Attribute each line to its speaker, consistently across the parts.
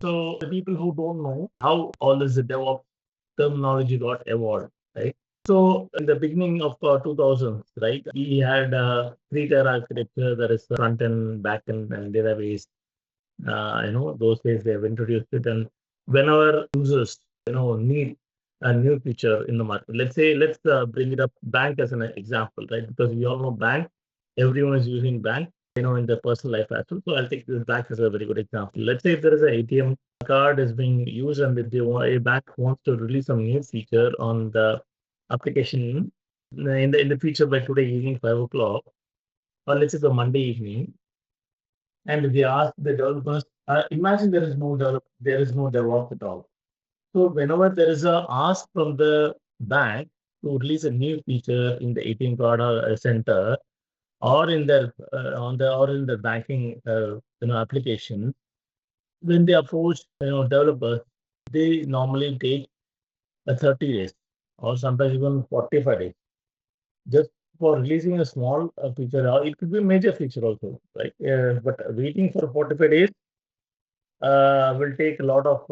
Speaker 1: So the people who don't know how all this DevOps terminology got evolved, right? So in the beginning of 2000s, right, we had three-tier architecture, that is front end, back end, and database. Those days they have introduced it, and whenever users, need a new feature in the market, let's bring it up bank as an example, right? Because we all know bank, everyone is using bank, in their personal life as well. So I'll take this bank as a very good example. Let's say if there is an ATM card is being used and if a bank wants to release some new feature on the application in the future by today evening 5 o'clock, or let's say the Monday evening, and we ask the developers, imagine there is no DevOps at all. So whenever there is a ask from the bank to release a new feature in the ATM card or center, or in their or in the banking application, when they approach developers, they normally take a 30 days or sometimes even 45 days just for releasing a small feature, or it could be a major feature also, right? But waiting for 45 days will take a lot of,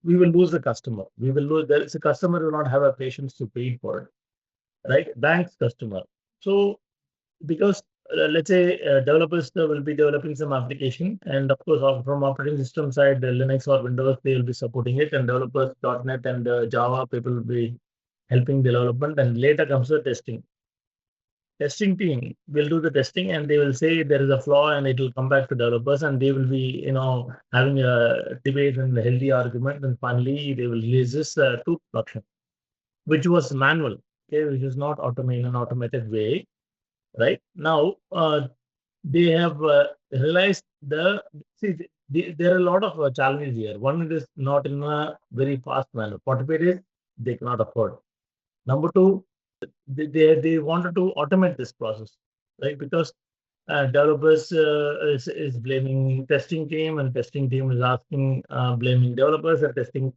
Speaker 1: we will lose the customer. We will lose, there is a customer who will not have a patience to pay for it, right? Bank's customer. So, because let's say developers will be developing some application, and of course, from operating system side, Linux or Windows, they will be supporting it, and developers, .NET and Java people will be helping development, and later comes the testing team will do the testing, and they will say there is a flaw, and it will come back to developers, and they will be having a debate and a healthy argument, and finally they will release this to production, which was manual, okay, which is not automated in an automated way. Right now they have realized there are a lot of challenges here. One, it is not in a very fast manner. 45 days they cannot afford. Number two, they wanted to automate this process, right? Because developers is blaming testing team, and testing team is asking blaming developers, and testing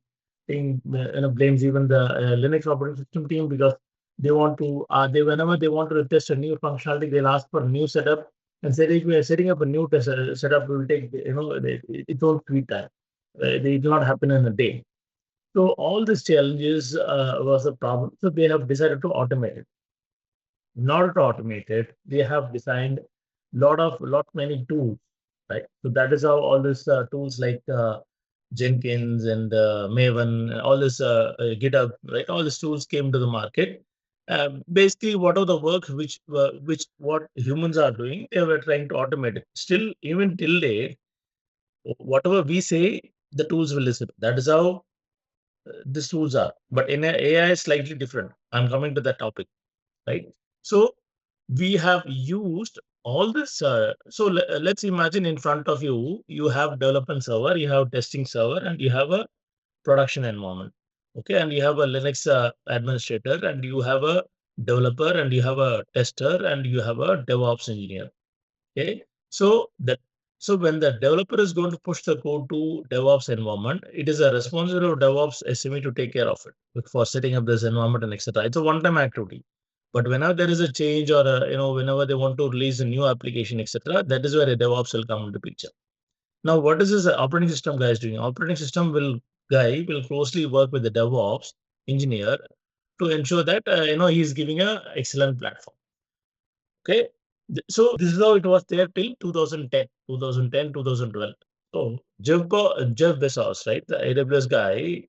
Speaker 1: team blames even the Linux operating system team, because they want to they whenever they want to test a new functionality, they'll ask for a new setup, and setting up a new test setup will take its own sweet time. It will not happen in a day. So all these challenges was a problem. So they have decided to automate it. In order to automate it, they have designed lot many tools, right? So that is how all these tools like Jenkins and Maven, all this GitHub, right? All these tools came to the market. Basically, what are the work which what humans are doing, they were trying to automate it. Still, even till date, whatever we say, the tools will listen. That is how these tools are. But in AI is slightly different. I'm coming to that topic, right? So we have used all this. So let's imagine in front of you, you have development server, you have testing server, and you have a production environment. Okay, and you have a Linux administrator, and you have a developer, and you have a tester, and you have a DevOps engineer. Okay, so that so when the developer is going to push the code to DevOps environment, it is a responsibility of DevOps SME to take care of it for setting up this environment and etc. It's a one-time activity. But whenever there is a change, or whenever they want to release a new application, etc., that is where a DevOps will come into picture. Now, what is this operating system guy is doing? Operating system will closely work with the DevOps engineer to ensure that he's giving a excellent platform. Okay. So this is how it was there till 2010, 2012. So Jeff Bezos, right, the AWS guy,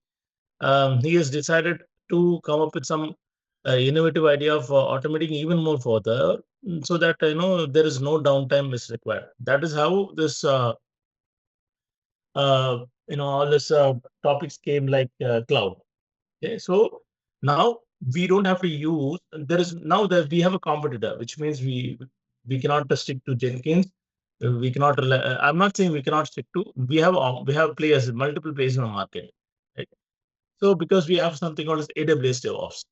Speaker 1: he has decided to come up with some innovative idea of automating even more further, so that there is no downtime is required. That is how this all this topics came, like cloud. Okay, so now we don't have to use. There is now that we have a competitor, which means we cannot stick to Jenkins. We cannot. I'm not saying we cannot stick to. We have players, multiple players in the market. Right? So because we have something called as AWS DevOps,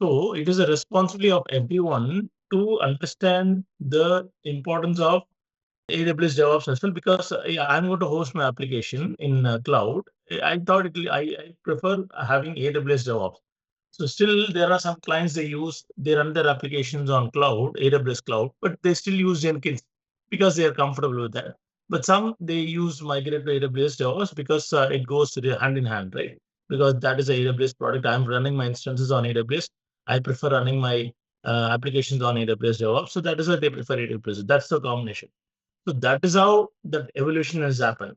Speaker 1: so it is a responsibility of everyone to understand the importance of AWS DevOps as well, because I'm going to host my application in cloud. I thought I prefer having AWS DevOps. So still there are some clients, they run their applications on cloud, AWS cloud, but they still use Jenkins because they are comfortable with that. But some they use migrate to AWS DevOps because it goes hand in hand, right? Because that is a AWS product. I'm running my instances on AWS. I prefer running my applications on AWS DevOps. So that is why they prefer AWS. That's the combination. So that is how that evolution has happened.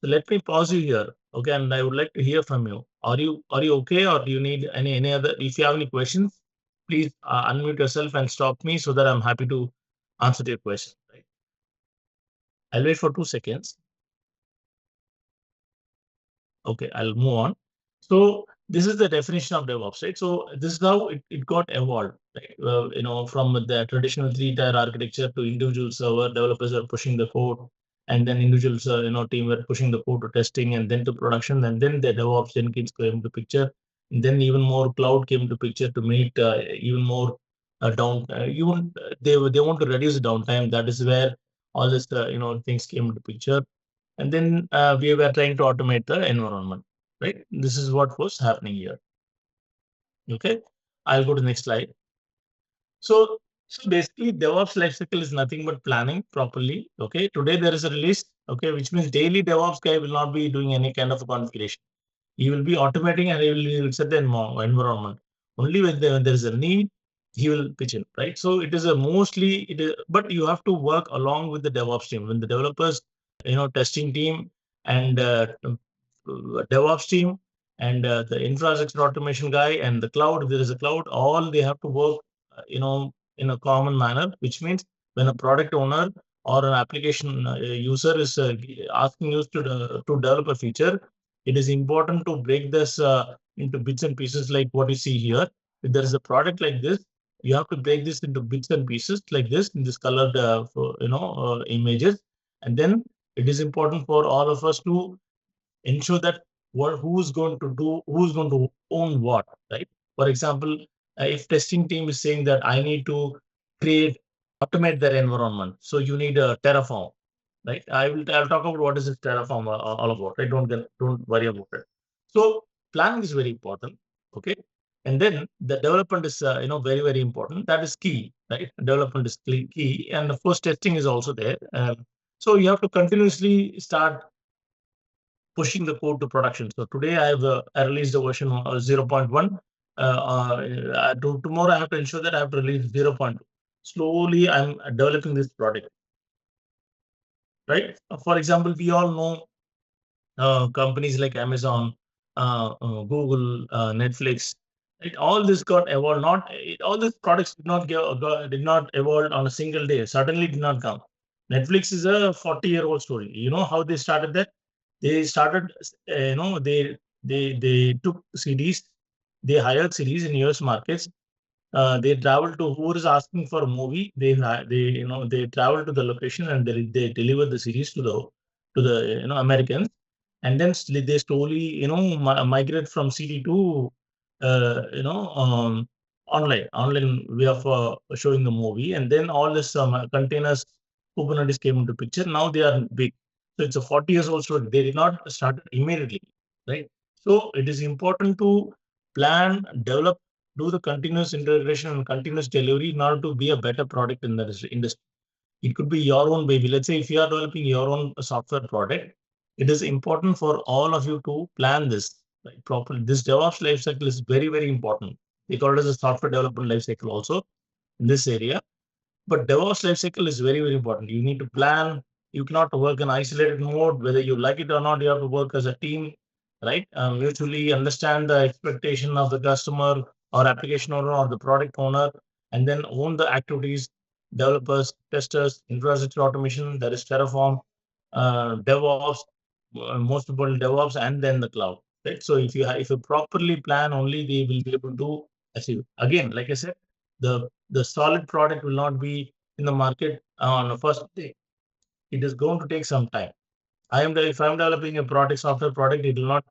Speaker 1: So let me pause you here. Okay, and I would like to hear from you. Are you okay, or do you need any other? If you have any questions, please unmute yourself and stop me so that I'm happy to answer your question. Right? I'll wait for 2 seconds. Okay, I'll move on. So this is the definition of DevOps, right? So this is how it got evolved, right? From the traditional three-tier architecture to individual server, developers are pushing the code, and then individuals, team were pushing the code to testing, and then to production, and then the DevOps Jenkins came into picture, and then even more cloud came into picture to meet even more down. Even they want to reduce the downtime. That is where all this things came into picture. And then we were trying to automate the environment, right? This is what was happening here. Okay, I'll go to the next slide. So basically, DevOps lifecycle is nothing but planning properly. Okay, today there is a release. Okay, which means daily DevOps guy will not be doing any kind of a configuration. He will be automating and he will set the environment. Only when there is a need, he will pitch in, right? So it is a mostly it is, but you have to work along with the DevOps team. When the developers, testing team and DevOps team and the infrastructure automation guy and the cloud, if there is a cloud, all they have to work, in a common manner, which means when a product owner or an application user is asking you to develop a feature, it is important to break this into bits and pieces like what you see here. If there is a product like this, you have to break this into bits and pieces like this in this colored images, and then it is important for all of us to ensure that who's going to own what, right? For example, if testing team is saying that I need to create automate their environment, so you need a Terraform, right? I'll talk about what is this Terraform all about, right? Don't worry about it. So planning is very important, okay? And then the development is very very important. That is key, right? Development is key, and of course testing is also there. So you have to continuously start pushing the code to production. So today I released the version 0.1. Tomorrow I have to ensure that I have to release 0.2. Slowly I'm developing this product, right? For example, we all know companies like Amazon, Google, Netflix. All this got evolved. All these products did not evolve on a single day. Suddenly did not come. Netflix is a 40-year-old story. You know how they started that? They started, they took CDs, they hired CDs in US markets. They travel to who is asking for a movie. They travel to the location and they deliver the series to the Americans, and then they slowly migrate from CD to online way of showing the movie, and then all this containers Kubernetes came into picture. Now they are big. So it's a 40 years old story. They did not start immediately, right? So it is important to plan, develop, do the continuous integration and continuous delivery in order to be a better product in the industry. It could be your own baby. Let's say if you are developing your own software product, it is important for all of you to plan this right, properly. This DevOps lifecycle is very, very important. They call it as a software development lifecycle also in this area. But DevOps lifecycle is very, very important. You need to plan. You cannot work in isolated mode, whether you like it or not. You have to work as a team, right? Mutually understand the expectation of the customer or application owner or the product owner, and then own the activities, developers, testers, infrastructure automation, that is Terraform, DevOps, most important DevOps, and then the cloud, right? So if you properly plan, only they will be able to achieve. Again, like I said, the solid product will not be in the market on the first day. It is going to take some time. If I'm developing a product, software product, it will not.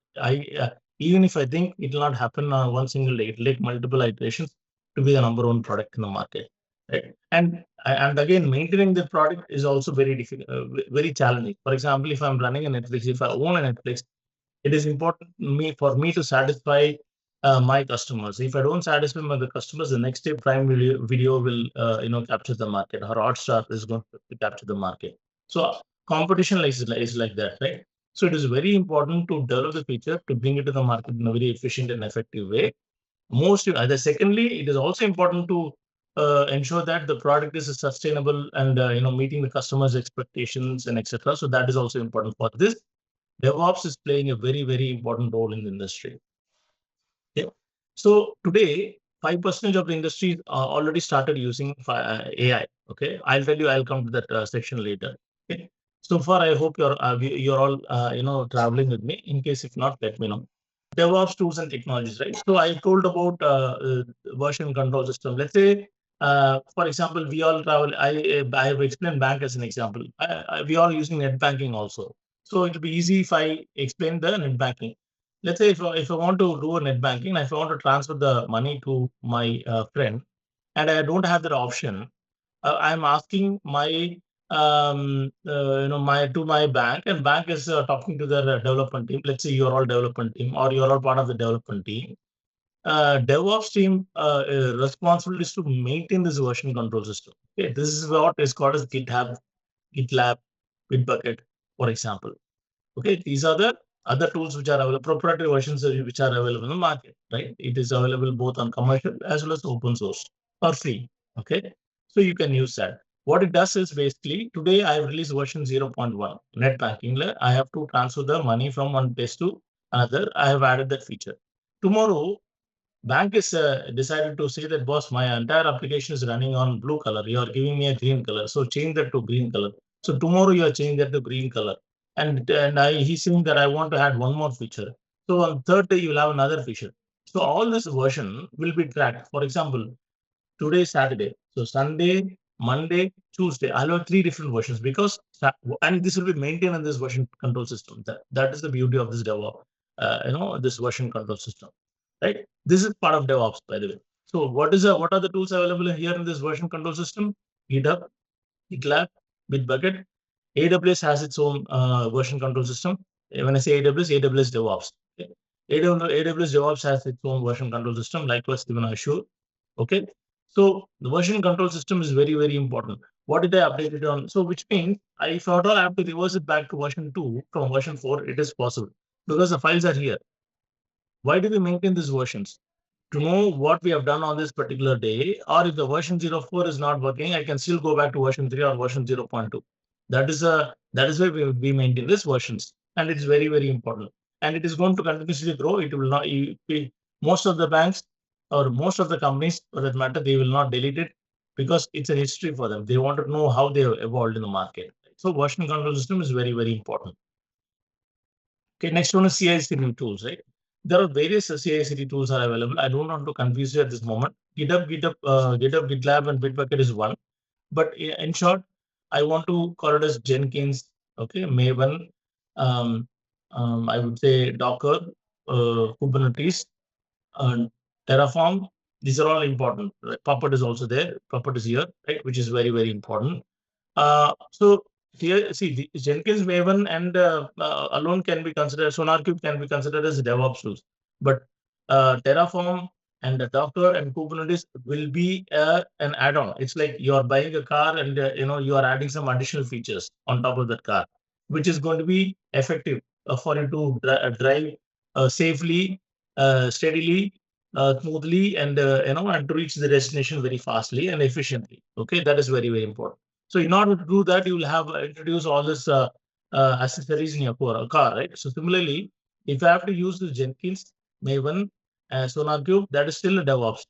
Speaker 1: Even if I think it will not happen on one single day, it will take multiple iterations to be the number one product in the market, right? And again, maintaining the product is also very difficult, very challenging. For example, if I'm running a Netflix, if I own a Netflix, it is important for me to satisfy my customers. If I don't satisfy the customers, the next day Prime Video will capture the market, or Hotstar is going to capture the market. So competition is like that, right? So it is very important to develop the feature to bring it to the market in a very efficient and effective way. Secondly, it is also important to ensure that the product is sustainable and meeting the customer's expectations and etc. So that is also important for this. DevOps is playing a very, very important role in the industry. Yeah. So today, 5% of the industry already started using AI. Okay, I'll tell you. I'll come to that section later. Okay. So far, I hope you're all traveling with me. In case if not, let me know. DevOps tools and technologies, right? So I told about version control system. Let's say, for example, we all travel. I have explained bank as an example. We are using net banking also. So it'll be easy if I explain the net banking. Let's say if I want to do a net banking, if I want to transfer the money to my friend, and I don't have that option, I'm asking my my to my bank, and bank is talking to their development team. Let's say you're all development team, or you're all part of the development team. DevOps team responsibility is to maintain this version control system. Okay, this is what is called as GitLab, Bitbucket, for example. Okay, these are the other tools which are available, proprietary versions which are available in the market, right? It is available both on commercial as well as open source for free. Okay, so you can use that. What it does is basically today I have released version 0.1 net banking. I have to transfer the money from one place to another. I have added that feature. Tomorrow, bank is decided to say that, boss, my entire application is running on blue color. You are giving me a green color, so change that to green color. So tomorrow you are changing that to green color, and he's saying that I want to add one more feature. So on third day you will have another feature. So all this version will be tracked. For example, today is Saturday, so Sunday, Monday, Tuesday, I'll have three different versions because and this will be maintained in this version control system. That is the beauty of this DevOps, this version control system, right? This is part of DevOps, by the way. So what are the tools available here in this version control system? GitHub, GitLab, Bitbucket. AWS has its own version control system. When I say AWS DevOps. Okay. AWS DevOps has its own version control system, likewise even Azure. Okay. So the version control system is very, very important. What did I update it on? So which means if at all I have to reverse it back to version 2 from version 4, it is possible because the files are here. Why do we maintain these versions? To know what we have done on this particular day, or if the version 04 is not working, I can still go back to version 3 or version 0.2. That is why we maintain these versions, and it's very, very important. And it is going to continuously grow. It will not. Most of the banks or most of the companies, for that matter, they will not delete it because it's a history for them. They want to know how they have evolved in the market. So version control system is very, very important. Okay, next one is CI/CD tools, right? There are various CI/CD tools are available. I don't want to confuse you at this moment. GitHub, GitLab, and Bitbucket is one. But in short, I want to call it as Jenkins, okay, Maven, I would say Docker, Kubernetes, and Terraform. These are all important. Right? Puppet is also there. Puppet is here, right, which is very, very important. So here, see, the Jenkins, Maven, and alone can be considered. SonarQube can be considered as DevOps tools, but Terraform and the Docker and Kubernetes will be an add-on. It's like you are buying a car and you are adding some additional features on top of that car, which is going to be effective for you to drive safely, steadily, smoothly, and and to reach the destination very fastly and efficiently. Okay, that is very, very important. So in order to do that, you will have introduce all this accessories in your car, right? So similarly, if I have to use the Jenkins, Maven, SonarQube, that is still a DevOps.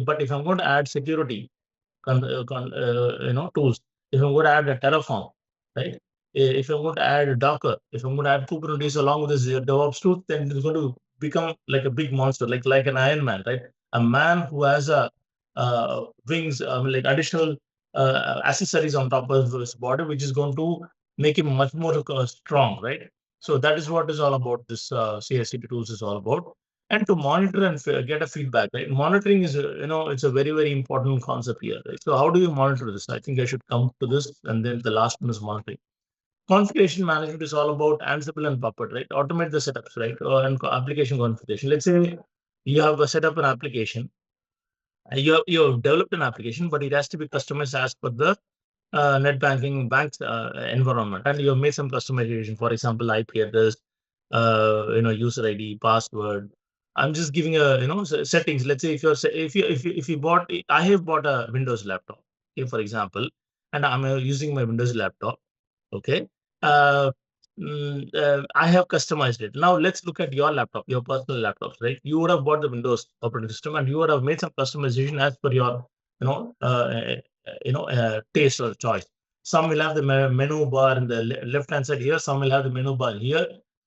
Speaker 1: But if I'm going to add security, tools, if I'm going to add a Terraform, right? If I'm going to add Docker, if I'm going to add Kubernetes along with this DevOps tool, then it's going to become like a big monster, like an Iron Man, right? A man who has a wings, like additional accessories on top of his body, which is going to make him much more strong, right? So that is what is all about. This CI/CD tools is all about, and to monitor and get a feedback. Right, monitoring is it's a very, very important concept here. Right? So how do you monitor this? I think I should come to this, and then the last one is monitoring. Configuration management is all about Ansible and Puppet, right? Automate the setups, right? And application configuration. Let's say you have set up an application, you have developed an application, but it has to be customized as per the net banking banks environment, and you have made some customization. For example, IP address, user ID, password. I'm just giving a settings. Let's say if you bought, I have bought a Windows laptop, okay, for example, and I'm using my Windows laptop. Okay. Uh, I have customized it. Now let's look at your laptop, your personal laptops, right? You would have bought the Windows operating system, and you would have made some customization as per your, taste or choice. Some will have the menu bar in the left hand side here. Some will have the menu bar here.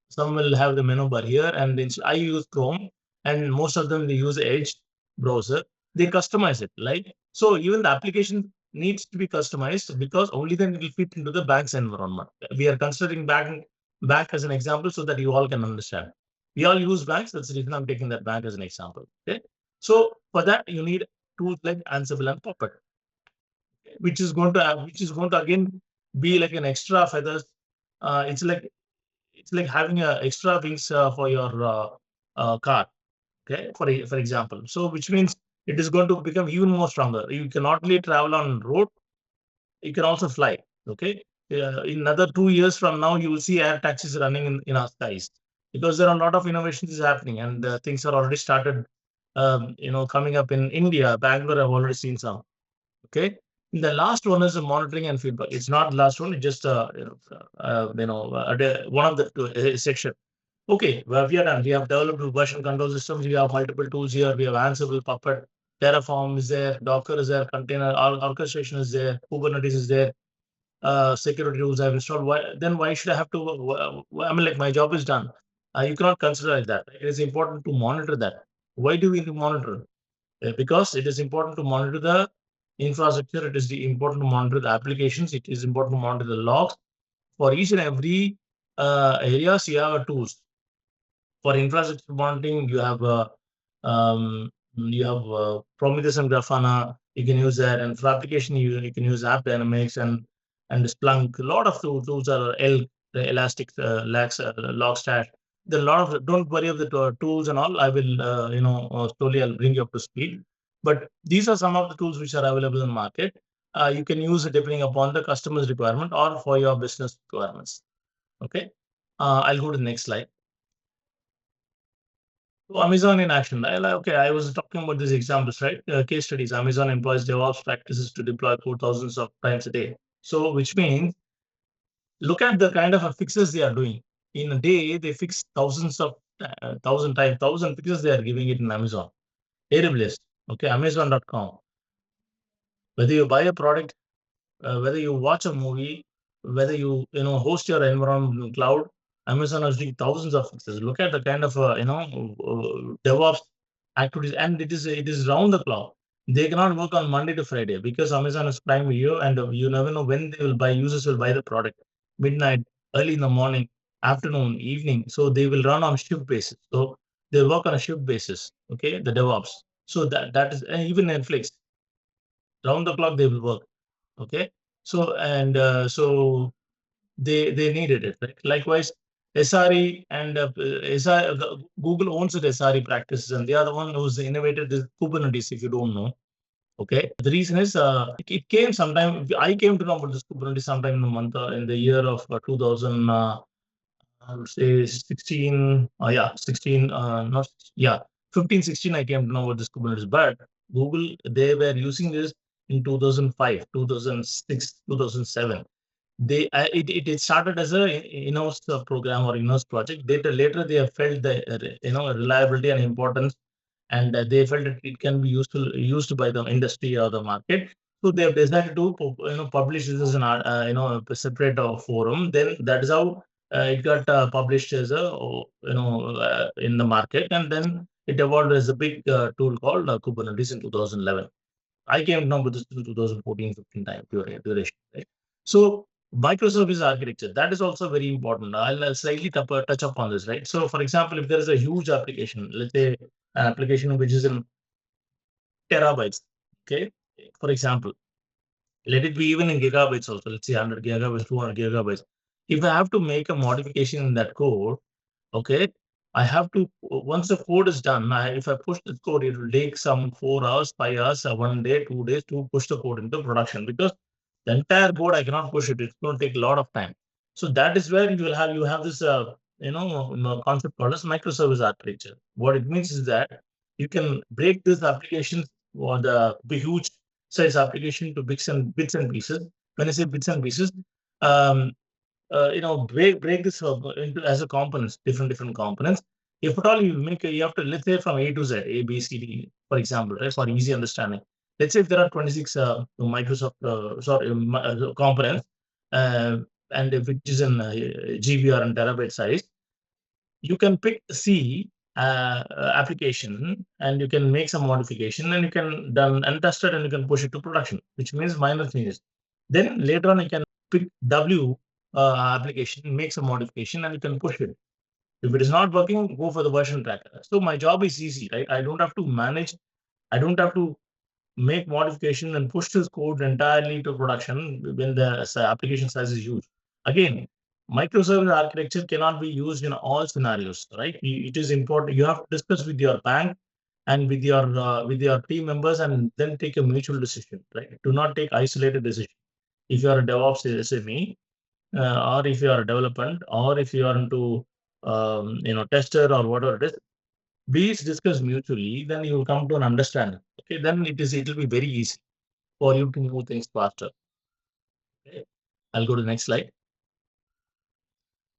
Speaker 1: Some will have the menu bar here. And I use Chrome, and most of them they use Edge browser. They customize it, right? So even the application needs to be customized, because only then it will fit into the bank's environment. We are considering bank as an example so that you all can understand. We all use banks. That's the reason I'm taking that bank as an example. Okay. So for that, you need tools like Ansible and Puppet, which is going to again be like an extra feathers. It's like having a extra wings for your car. Okay, for example. So which means it is going to become even more stronger. You can not only travel on road, you can also fly. Okay. In another 2 years from now, you will see air taxis running in our skies, because there are a lot of innovations happening, and things are already started. Coming up in India, Bangalore, I've already seen some. Okay. The last one is the monitoring and feedback. It's not the last one. It's just one of the section. Okay, well, we are done. We have developed version control systems. We have multiple tools here. We have Ansible, Puppet, Terraform is there, Docker is there, container orchestration is there, Kubernetes is there, security rules I've installed. Why should I have to? I mean, like, my job is done. You cannot consider it that. It is important to monitor that. Why do we need to monitor? Because it is important to monitor the infrastructure. It is important to monitor the applications. It is important to monitor the logs. For each and every areas, you have tools. For infrastructure monitoring, you have Prometheus and Grafana. You can use that, and for application, you can use App Dynamics and Splunk. A lot of tools are the Elastic, Logstash. There are a lot of. Don't worry of the tools and all. I will, slowly I'll bring you up to speed. But these are some of the tools which are available in the market. You can use it depending upon the customer's requirement or for your business requirements. Okay. I'll go to the next slide. So Amazon in action. I was talking about these examples, right? Case studies. Amazon employs DevOps practices to deploy code thousands of times a day. So, which means, look at the kind of fixes they are doing. In a day, they fix thousands of thousand fixes they are giving it in Amazon. AWS, okay, Amazon.com. Whether you buy a product, whether you watch a movie, whether you host your environment in cloud, Amazon is doing thousands of fixes. Look at the kind of DevOps activities, and it is round the clock. They cannot work on Monday to Friday because Amazon is Prime Video, and you never know when they will buy. Users will buy the product midnight, early in the morning, afternoon, evening. So they will run on shift basis. So they work on a shift basis. Okay, the DevOps. So that is, and even Netflix, round the clock they will work. Okay. So they needed it, right? Likewise, SRE and Google owns the SRE practices, and they are the one who's innovated this Kubernetes, if you don't know. Okay. The reason is it came sometime. I came to know about this Kubernetes sometime in the year of 2000. I would say 16. 16. Not yeah, 15, 16. I came to know about this Kubernetes, but Google, they were using this in 2005, 2006, 2007. It started as a in-house program or in-house project. Later they have felt the reliability and importance, and they felt that it can be used by the industry or the market. So they have decided to publish this as an a separate forum. Then that is how it got published as a in the market, and then it evolved as a big tool called Kubernetes in 2011. I came to know about this in 2014-15 time duration, right? So microservice architecture, that is also very important. I'll slightly touch upon this, right? So for example, if there is a huge application, let's say an application which is in terabytes, okay? For example, let it be even in gigabytes also, let's say 100 gigabytes, 200 gigabytes. If I have to make a modification in that code, okay, I have to, once the code is done, if I push the code, it will take some 4 hours, 5 hours, 1 day, 2 days to push the code into production, because The entire board I cannot push it. It's going to take a lot of time. So that is where you have this concept called as microservice architecture. What it means is that you can break this application or the huge size application to bits and pieces. When I say bits and pieces, um, break this into as a components, different components. If at all you have to, let's say from A to Z, A, B, C, D, for example, right, for easy understanding. Let's say if there are 26 Microsoft components, uh, and if it is in GB or in terabyte size, you can pick C application and you can make some modification and you can done and test it and you can push it to production, which means minor changes. Then later on you can pick W application, make some modification and you can push it. If it is not working, go for the version tracker. So my job is easy, right? I don't have to manage. I don't have to make modification and push this code entirely to production when the application size is huge. Again, microservice architecture cannot be used in all scenarios, right? It is important. You have to discuss with your bank and with your team members, and then take a mutual decision, right? Do not take isolated decision. If you are a DevOps SME, or if you are a development, or if you are into tester or whatever it is, please discuss mutually, then you will come to an understanding. Okay, then it will be very easy for you to move things faster. Okay. I'll go to the next slide.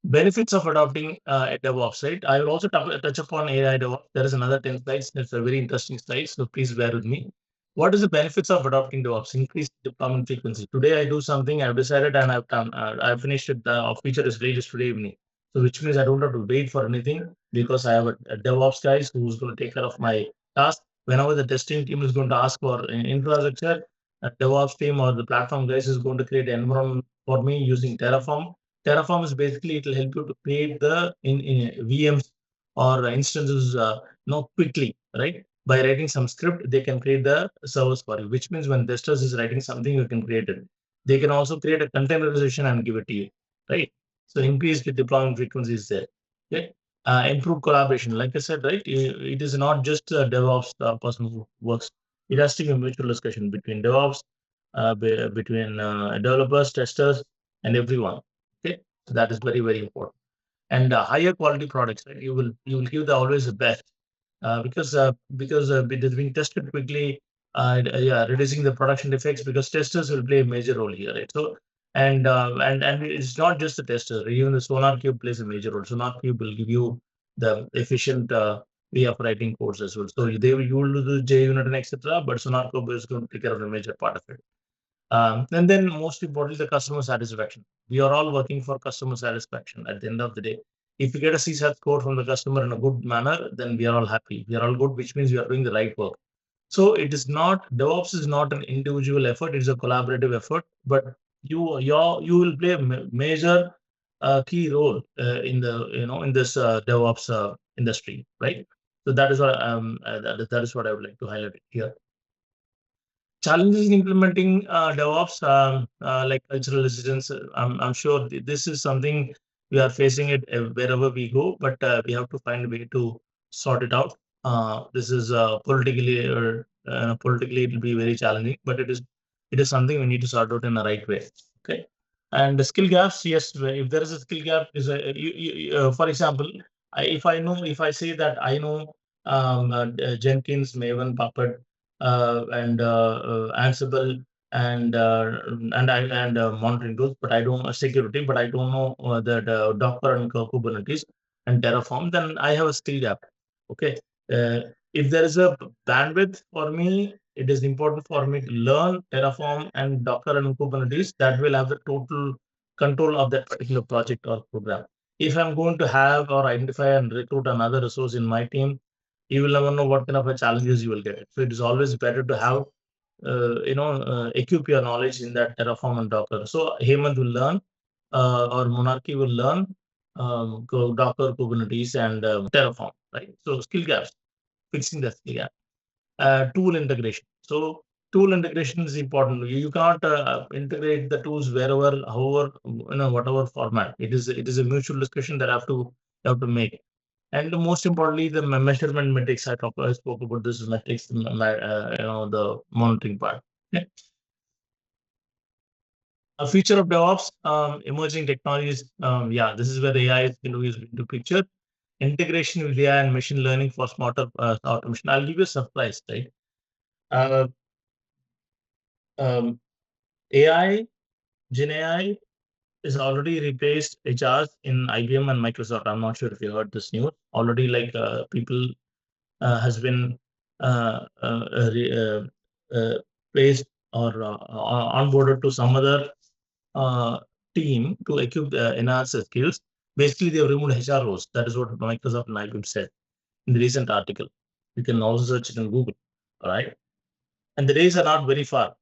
Speaker 1: Benefits of adopting a DevOps, right? I will also touch upon AI DevOps. There is another 10 slides. It's a very interesting slide, so please bear with me. What is the benefits of adopting DevOps? Increased deployment frequency. Today I do something, I've decided and I've done, I've finished it. The feature is released today evening. So which means I don't have to wait for anything because I have a DevOps guys who's going to take care of my task. Whenever the testing team is going to ask for infrastructure, a DevOps team or the platform guys is going to create an environment for me using Terraform. Terraform is basically, it will help you to create the in VMs or instances quickly, right? By writing some script, they can create the servers for you, which means when testers is writing something, you can create it. They can also create a containerization and give it to you, right? So increased deployment frequency is there. Okay. Improve collaboration. Like I said, right? It is not just a DevOps person who works. It has to be a mutual discussion between DevOps, between developers, testers, and everyone. Okay, so that is very, very important. And higher quality products, right? You will give the always the best because it is being tested quickly. Yeah, reducing the production defects because testers will play a major role here, right? So and it's not just the tester. Even the Sonar Cube plays a major role. Sonar Cube will give you the efficient way of writing codes as well. So you will do the JUnit and etc. But Sonar Cube is going to take care of a major part of it. And then most importantly, the customer satisfaction. We are all working for customer satisfaction at the end of the day. If you get a CSAT score from the customer in a good manner, then we are all happy. We are all good, which means we are doing the right work. So it is not, DevOps is not an individual effort, it's a collaborative effort, but you will play a major key role in the in this DevOps industry, right? So that is what that is what I would like to highlight here. Challenges in implementing DevOps, like cultural resistance. I'm sure this is something we are facing it wherever we go, but we have to find a way to sort it out. This is politically it will be very challenging, but it is something we need to sort out in the right way. Okay. And the skill gaps, yes, if there is a skill gap, for example, if I say that I know Jenkins, Maven, Puppet, and Ansible and monitoring tools, but I don't security, but I don't know the Docker and Kubernetes and Terraform, then I have a skill gap. Okay. Uh, if there is a bandwidth for me, it is important for me to learn Terraform and Docker and Kubernetes that will have the total control of that particular project or program. If I'm going to have or identify and recruit another resource in my team, you will never know what kind of a challenges you will get. So it is always better to have, equip your knowledge in that Terraform and Docker. So Hemant will learn, or Monarchy will learn Docker, Kubernetes, and Terraform, right? So skill gaps, fixing the skill gap. Tool integration. So tool integration is important. You can't integrate the tools wherever, however, whatever format. It is a mutual discussion that you have to make. And most importantly, the measurement metrics. I spoke about this metrics, the monitoring part. Okay. A feature of DevOps, emerging technologies. Yeah, this is where AI is into picture. Integration with AI and machine learning for smarter automation. I'll give you a surprise, right? Uh, AI, Gen AI is already replaced HRs in IBM and Microsoft. I'm not sure if you heard this news. Already, like people has been uh, uh, re, uh, placed or onboarded to some other uh, team to equip enhance the skills. Basically, they have removed HR roles. That is what Microsoft and IBM said in the recent article. You can also search it in Google. All right. And the days are not very far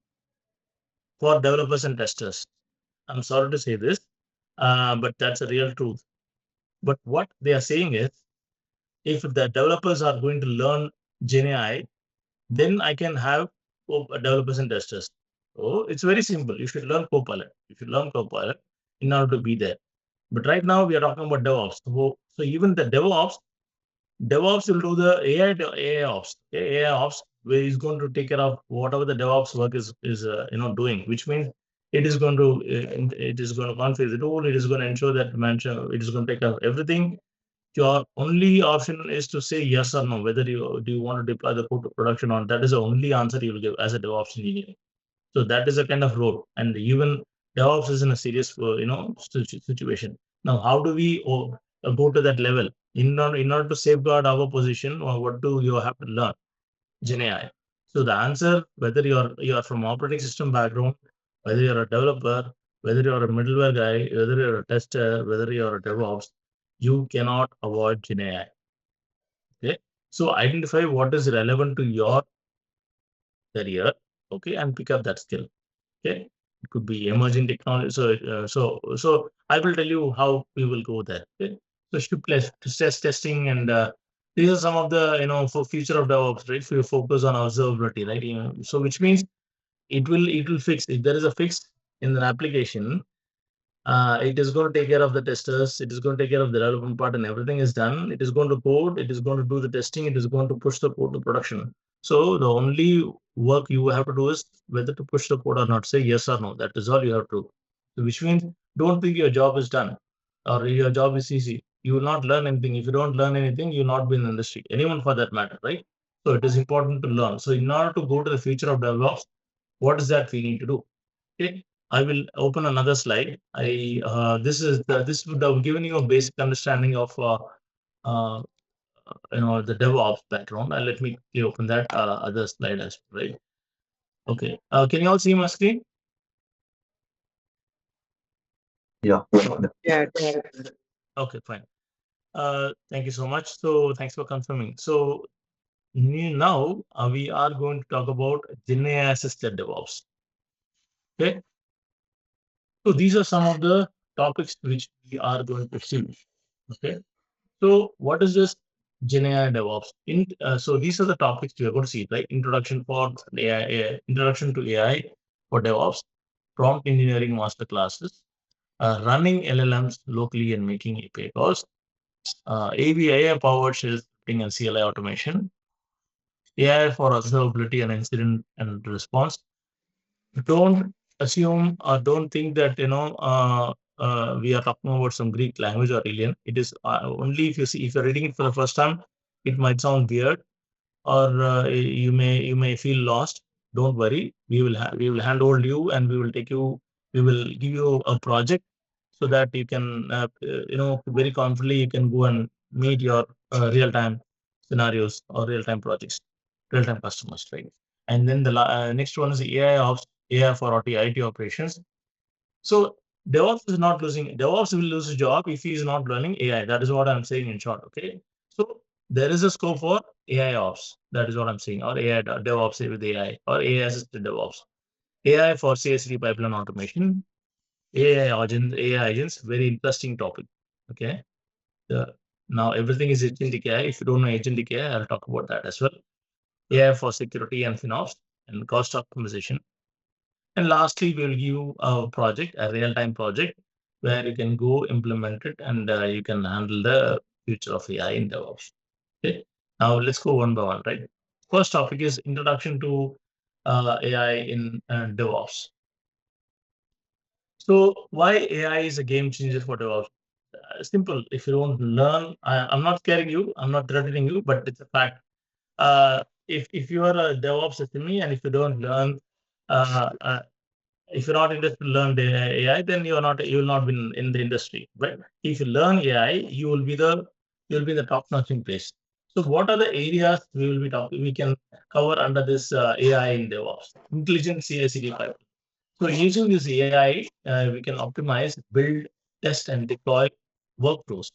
Speaker 1: for developers and testers. I'm sorry to say this, but that's a real truth. But what they are saying is, if the developers are going to learn GenAI, then I can have developers and testers. So it's very simple. You should learn Copilot. You should learn Copilot in order to be there. But right now we are talking about DevOps. So even the DevOps will do the AI ops. Okay? AI ops where is going to take care of whatever the DevOps work is doing, which means it is going to configure the tool. It is going to ensure that it is going to take care of everything. Your only option is to say yes or no, whether you do you want to deploy the code to production or not. That is the only answer you will give as a DevOps engineer. So that is a kind of role, and even DevOps is in a serious, situation. Now, how do we go to that level? In order to safeguard our position, or what do you have to learn? GenAI. So the answer, whether you are from operating system background, whether you're a developer, whether you're a middleware guy, whether you're a tester, whether you're a DevOps, you cannot avoid GenAI. Okay. So identify what is relevant to your career. Okay, and pick up that skill. Okay, it could be emerging technology. So I will tell you how we will go there. Okay, so stress testing, and these are some of the for future of DevOps, right? So you focus on observability, right? So which means it will fix if there is a fix in an application. It is going to take care of the testers. It is going to take care of the development part, and everything is done. It is going to code. It is going to do the testing. It is going to push the code to production. So the only work you have to do is whether to push the code or not. Say yes or no. That is all you have to do. So which means don't think your job is done or your job is easy. You will not learn anything. If you don't learn anything, you will not be in the industry. Anyone for that matter, right? So it is important to learn. So in order to go to the future of DevOps, what is that we need to do? Okay, I will open another slide. This would have given you a basic understanding of uh, the DevOps background. Let me quickly open that other slide as well, right? Okay. Can you all see my screen?
Speaker 2: Yeah.
Speaker 3: Yeah,
Speaker 1: Okay, fine. Thank you so much. So thanks for confirming. So now we are going to talk about GenAI assisted DevOps. Okay. So these are some of the topics which we are going to see. Okay. So what is this GenAI DevOps? So these are the topics we are going to see, right? Introduction for introduction to AI for DevOps, prompt engineering master classes, running LLMs locally and making API calls, AI powered shell scripting and CLI automation, AI for observability and incident and response. Don't assume or don't think that we are talking about some Greek language or alien. It is only if you're reading it for the first time, it might sound weird, or you may feel lost. Don't worry, we will handhold you, and we will give you a project so that you can very confidently you can go and meet your real time scenarios or real time projects, real time customers, right? And then the next one is AI ops, AI for IT operations. So DevOps is not losing. DevOps will lose his job if he is not learning AI. That is what I'm saying in short. Okay. So there is a scope for AI ops. That is what I'm saying, or AI DevOps with AI, or AI assisted DevOps. AI for CI/CD pipeline automation. AI agents. Very interesting topic. Okay. Now everything is agentic AI. If you don't know agentic AI, I'll talk about that as well. AI for security and FinOps and cost optimization. And lastly, we'll give you a project, a real-time project, where you can go implement it, and you can handle the future of AI in DevOps. Okay. Now let's go one by one, right? First topic is introduction to AI in DevOps. So why AI is a game changer for DevOps? Simple. If you don't learn, I'm not scaring you. I'm not threatening you, but it's a fact. If you are a DevOps SME and if you don't learn, uh, uh, if you're not interested to learn the AI, then you will not be in the industry. But if you learn AI, you'll be in the top notching place. So what are the areas we will be talking? We can cover under this AI in DevOps, intelligent CI/CD pipeline. So using this AI, we can optimize, build, test, and deploy workflows.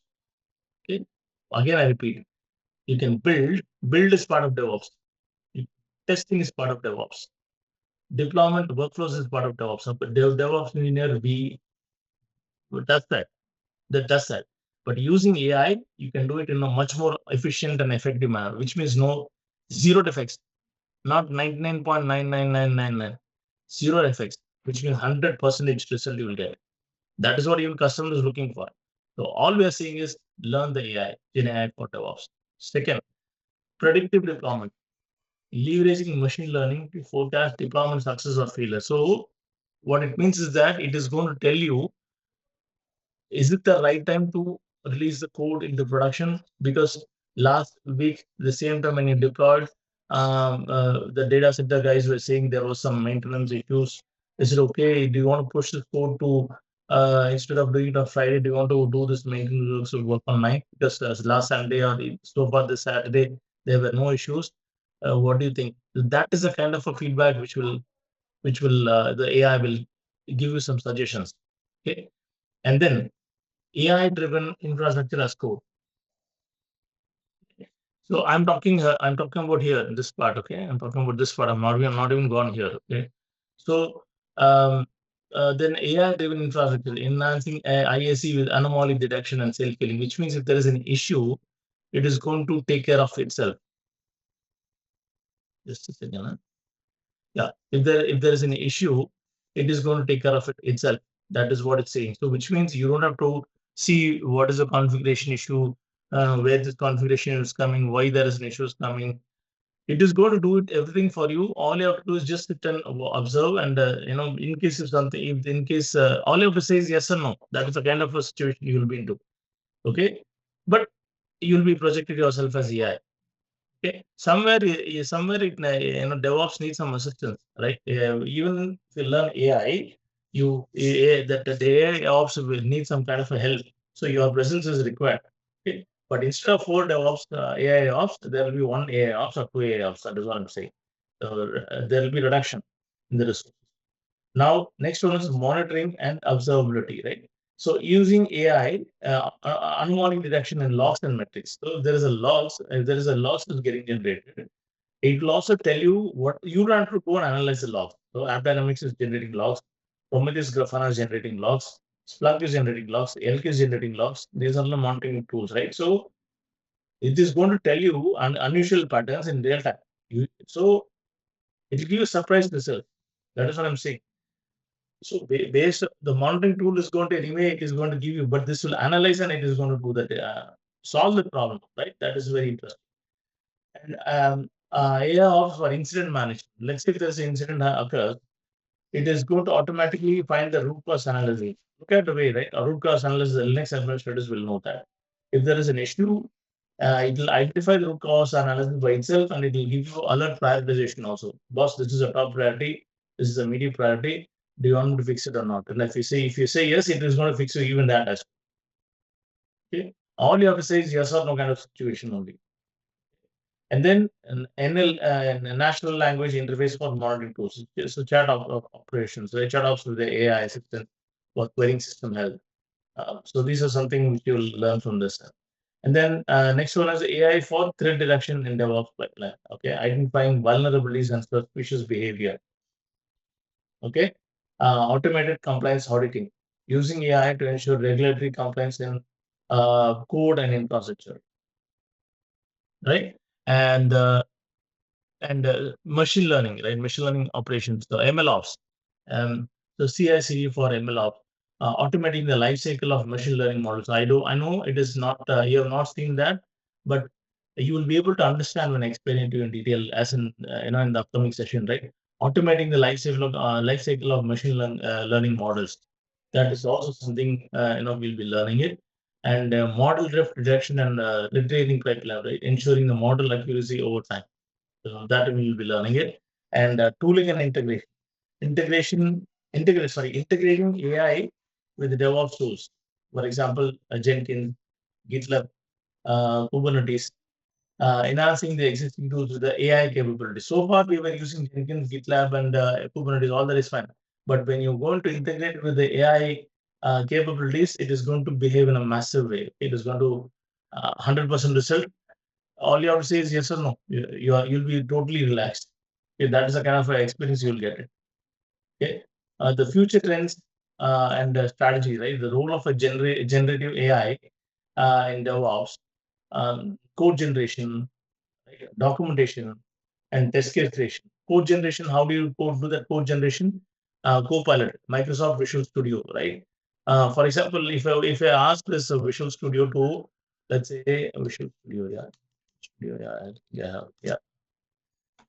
Speaker 1: Okay. Again, I repeat, you can build is part of DevOps. Testing is part of DevOps. Deployment workflows is part of DevOps. So DevOps engineer we does that. That does that. But using AI, you can do it in a much more efficient and effective manner, which means no zero defects, not 99.99999, zero defects, which means 100% result you will get. That is what your customer is looking for. So all we are saying is learn the AI, Gen AI for DevOps. Second, predictive deployment, leveraging machine learning to forecast deployment success or failure. So what it means is that it is going to tell you, is it the right time to release the code into production? Because last week, the same time when you deployed, the data center guys were saying there was some maintenance issues. Is it okay? Do you want to push this code to instead of doing it on Friday? Do you want to do this maintenance work on night? Because last Sunday or so far this Saturday there were no issues. What do you think? That is the kind of a feedback which will the AI will give you some suggestions. Okay, and then AI-driven infrastructure as code. So I'm talking about here in this part. Okay, I'm talking about this part. I'm not even gone here. Okay, so um, then AI-driven infrastructure enhancing IAC with anomaly detection and self-healing, which means if there is an issue, it is going to take care of itself. Just a second. Huh? Yeah, if there is an issue, it is going to take care of it itself. That is what it's saying. So which means you don't have to see what is the configuration issue, where this configuration is coming, why there is an issue is coming. It is going to do it everything for you. All you have to do is just sit and observe, and in case of something, if in case all you have to say is yes or no. That is the kind of a situation you will be into. Okay, but you'll be projected yourself as AI. Okay, somewhere DevOps needs some assistance, right? Even if you learn AI, the AI ops will need some kind of a help. So your presence is required. Okay, but instead of four DevOps, AI ops, there will be one AI ops or two AI ops. That is what I'm saying. So there will be reduction in the resources. Now, next one is monitoring and observability, right? So using AI, anomaly detection and logs and metrics. So there is a loss that's getting generated. It will also tell you what you don't have to go and analyze the logs. So AppDynamics is generating logs, Prometheus Grafana is generating logs, Splunk is generating logs, Elk is generating logs. These are the monitoring tools, right? So it is going to tell you unusual patterns in real time. So it will give you surprise results. That is what I'm saying. So based the monitoring tool is going to anyway, it is going to give you, but this will analyze and it is going to do that, solve the problem, right? That is very interesting. And AI ops for incident management. Let's say if there's an incident occurs, it is going to automatically find the root cause analysis. Look at the way, right? A root cause analysis, the Linux administrators will know that. If there is an issue, it will identify the root cause analysis by itself and it will give you alert prioritization also. Boss, this is a top priority. This is a medium priority. Do you want me to fix it or not? And if you say yes, it is going to fix you even that as well. Okay. All you have to say is yes or no kind of situation only. And then an NL, natural language interface for monitoring tools. So chat of operations, so chat ops with the AI assistant for querying system health. So these are something which you'll learn from this. And then next one is AI for threat detection in DevOps pipeline. Okay, identifying vulnerabilities and suspicious behavior. Okay, automated compliance auditing using AI to ensure regulatory compliance in code and infrastructure. Right, and machine learning, right? Machine learning operations, so MLOps. So CI/CD for MLOps, automating the life cycle of machine learning models. I know it is not you have not seen that, but you will be able to understand when I explain it to you in detail, as in the upcoming session, right? Automating the life cycle of machine learning models. That is also something we'll be learning it. And model drift reduction and retraining pipeline, right? Ensuring the model accuracy over time. So that we will be learning it. And tooling and integration. Integrating AI with the DevOps tools. For example, Jenkins, GitLab, Kubernetes, enhancing the existing tools with the AI capability. So far, we were using Jenkins, GitLab, and Kubernetes. All that is fine. But when you're going to integrate with the AI capabilities, it is going to behave in a massive way. It is going to 100% result. All you have to say is yes or no. You'll be totally relaxed. Okay, that is the kind of experience you'll get it. Okay, the future trends and strategy, right? The role of a generative AI in DevOps, code generation, right? Documentation, and test case creation. Code generation, how do you do that code generation? Copilot, Microsoft Visual Studio, right? For example, if I ask this Visual Studio to, let's say Visual Studio, yeah.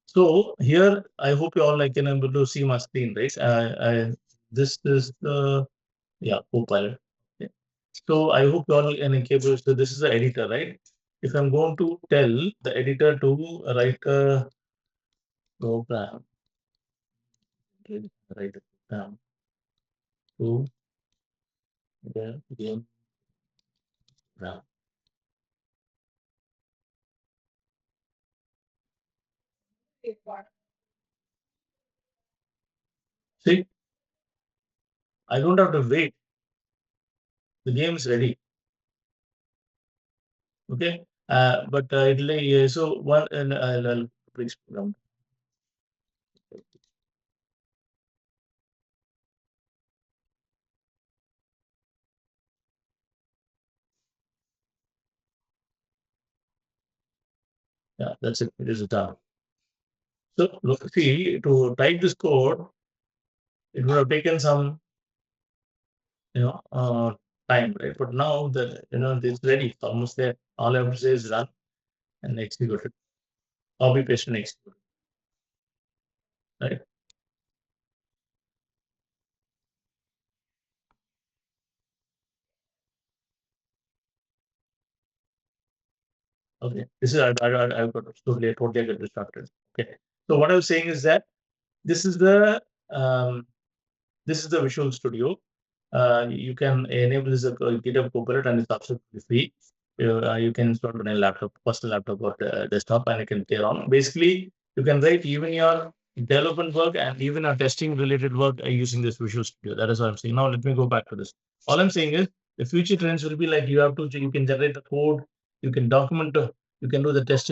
Speaker 1: So here, I hope you all can able to see my screen, right? This is the Copilot. Okay. So I hope you all can capable. So this is the editor, right? If I'm going to tell the editor to write a program, okay, write a program to the game program. See, I don't have to wait. The game is ready. Okay. But it'll so one and I'll please program. Yeah, that's it. It is done. So look, see, to type this code, it would have taken some, you know, time, right? But now that it's ready, it's almost there. All I have to say is run and execute it. Copy, paste, and execute, right? Okay. This is I've got totally get distracted. Okay. So what I was saying is that this is the um, this is the Visual Studio. You can enable this GitHub Copilot and it's absolutely free. You can install it on a laptop, personal laptop or desktop, and you can play around. Basically, you can write even your development work and even our testing related work using this Visual Studio. That is what I'm saying. Now let me go back to this. All I'm saying is the future trends will be like you can generate the code, you can document, you can do the test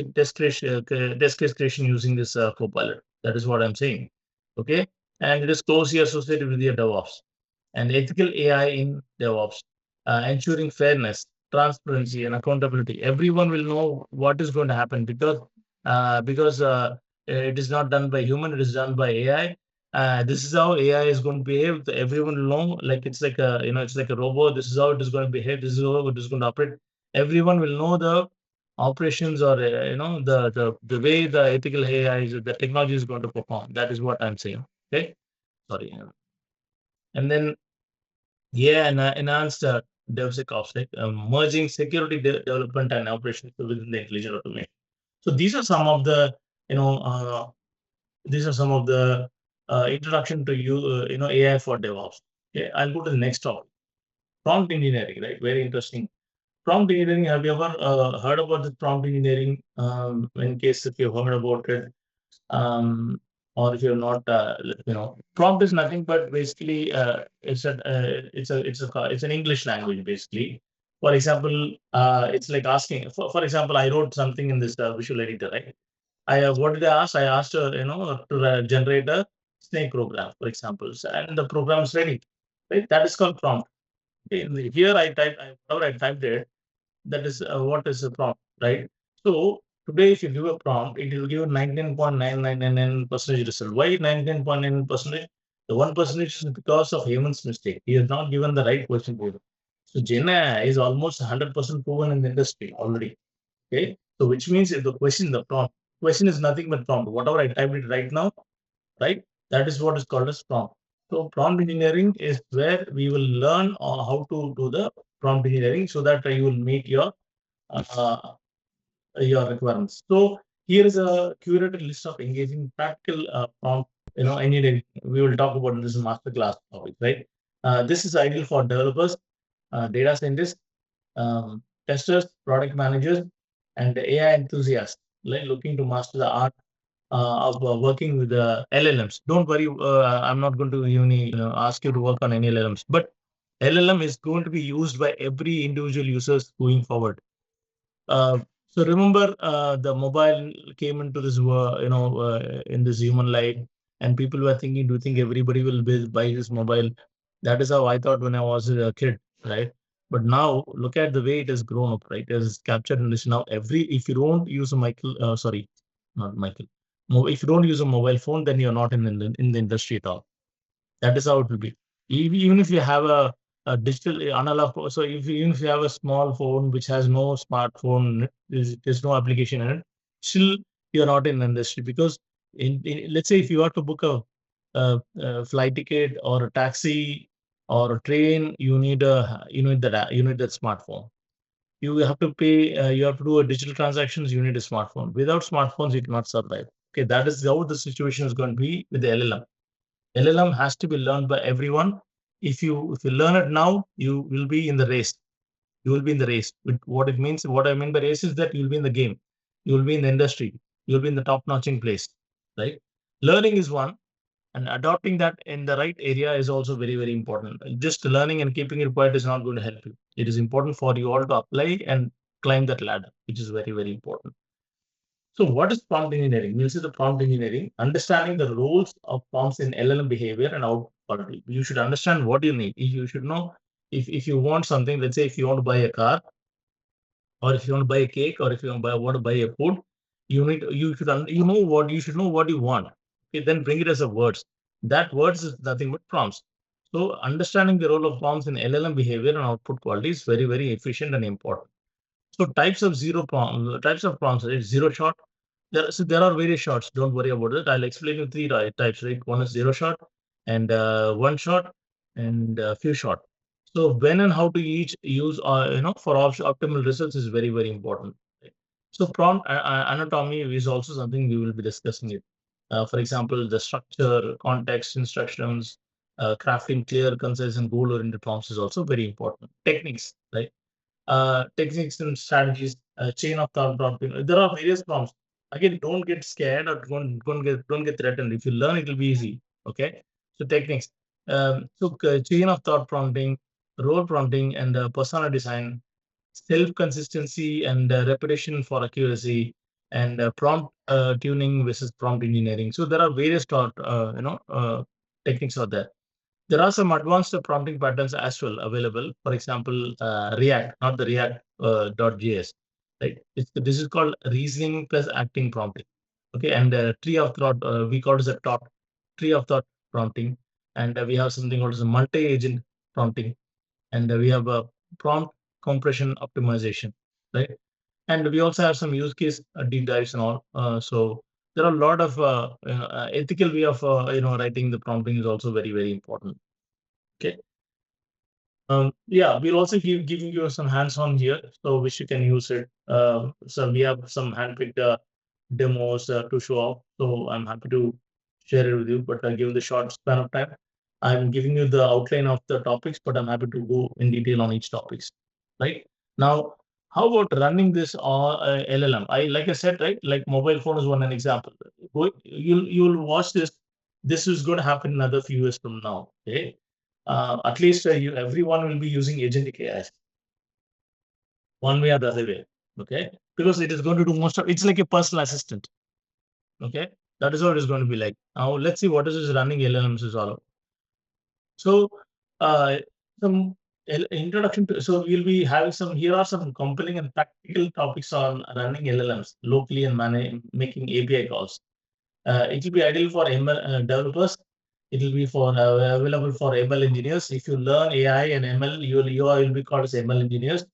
Speaker 1: case creation using this Copilot. That is what I'm saying. Okay, and it is closely associated with your DevOps and ethical AI in DevOps, ensuring fairness, transparency, and accountability. Everyone will know what is going to happen because it is not done by human; it is done by AI. This is how AI is going to behave. Everyone will know, like it's like a it's like a robot. This is how it is going to behave. This is how it is going to operate. Everyone will know the operations or the way the ethical AI is, the technology is going to perform. That is what I'm saying. Okay, sorry. And then and enhanced DevSecOps, like merging security development and operations within the intelligent automation. So these are some of the, you know, uh, these are some of the introduction to AI for DevOps. Okay, I'll go to the next topic. Prompt engineering, right? Very interesting. Prompt engineering. Have you ever heard about the prompt engineering? In case if you've heard about it, um, or if you're not, prompt is nothing but basically it's an English language basically. For example, it's like asking. For example, I wrote something in this visual editor, right? What did I ask? I asked to generate a snake program, for example, and the program is ready. Right? That is called prompt. Okay, here whatever I typed it, that is what is a prompt, right? So today, if you give a prompt, it will give 99.9999% result. Why 99.9%? The 1% is because of human's mistake. He has not given the right question code. So Gen AI is almost 100% proven in the industry already. Okay, so which means if the question is nothing but prompt. Whatever I typed it right now, right? That is what is called as prompt. So prompt engineering is where we will learn how to do the prompt engineering so that you will meet uh, your requirements. So here is a curated list of engaging practical prompt, engineering. We will talk about in this masterclass topic, right? This is ideal for developers, data scientists, testers, product managers, and AI enthusiasts, like looking to master the art of working with the LLMs. Don't worry, I'm not going to ask you to work on any LLMs, but LLM is going to be used by every individual users going forward. So remember, the mobile came into this, in this human life, and people were thinking, do you think everybody will buy this mobile? That is how I thought when I was a kid, right? But now look at the way it has grown up, right? It has captured in this now. If you don't use a sorry, not Michael. If you don't use a mobile phone, then you're not in the industry at all. That is how it will be. Even if you have a digital analog, so even if you have a small phone which has no smartphone, there's no application in it, still you're not in the industry because let's say if you are to book a flight ticket or a taxi or a train, you need that smartphone. You have to pay. You have to do a digital transactions. You need a smartphone. Without smartphones, you cannot survive. Okay, that is how the situation is going to be with the LLM. LLM has to be learned by everyone. If you learn it now, you will be in the race. You will be in the race. What it means, what I mean by race is that you'll be in the game. You will be in the industry. You'll be in the top-notching place, right? Learning is one, and adopting that in the right area is also very, very important. Just learning and keeping it quiet is not going to help you. It is important for you all to apply and climb that ladder, which is very, very important. So what is prompt engineering? We'll see the prompt engineering, understanding the roles of prompts in LLM behavior and output quality. You should understand what you need. You should know if you want something, let's say if you want to buy a car, or if you want to buy a cake, or if you want to buy a food, you should know what you want. Okay, then bring it as a words. That words is nothing but prompts. So understanding the role of prompts in LLM behavior and output quality is very, very efficient and important. So types of prompts, right? Zero shot. There are various shots. Don't worry about it. I'll explain you three types, right? One is zero shot, and one shot, and a few shot. So when and how to each use, for optimal results is very, very important. Right? So prompt anatomy is also something we will be discussing it. For example, the structure, context, instructions, crafting clear, concise, and goal-oriented prompts is also very important. Techniques, right? Techniques and strategies, chain of thought prompting. There are various prompts. Again, don't get scared or don't get threatened. If you learn, it will be easy. Okay. So techniques. Chain of thought prompting, role prompting, and persona design, self consistency and repetition for accuracy, and prompt tuning versus prompt engineering. So there are various techniques out there. There are some advanced prompting patterns as well available. For example, React, not the React .js, right? This is called reasoning plus acting prompting. Okay, and tree of thought, we call it as a top tree of thought prompting, and we have something called as a multi-agent prompting, and we have a prompt compression optimization, right? And we also have some use case deep dives and all. So there are a lot of ethical way of writing the prompting is also very, very important. Okay. Yeah, we'll also giving you some hands-on here, so which you can use it. So we have some handpicked demos to show off. So I'm happy to share it with you, but given the short span of time, I'm giving you the outline of the topics, but I'm happy to go in detail on each topics. Right now, how about running this LLM? Like I said, right, like mobile phone is one an example. You'll watch this. This is going to happen another few years from now. Okay, at least everyone will be using agentic AI one way or the other way. Okay, because it is going to do most of it's like a personal assistant. Okay, that is what it is going to be like. Now let's see what is this running LLMs is all about. So uh, some introduction to, so we'll be having some, here are some compelling and practical topics on running LLMs locally and making API calls. It will be ideal for ML developers. It will be available for ML engineers. If you learn AI and ML, you will be called as ML engineers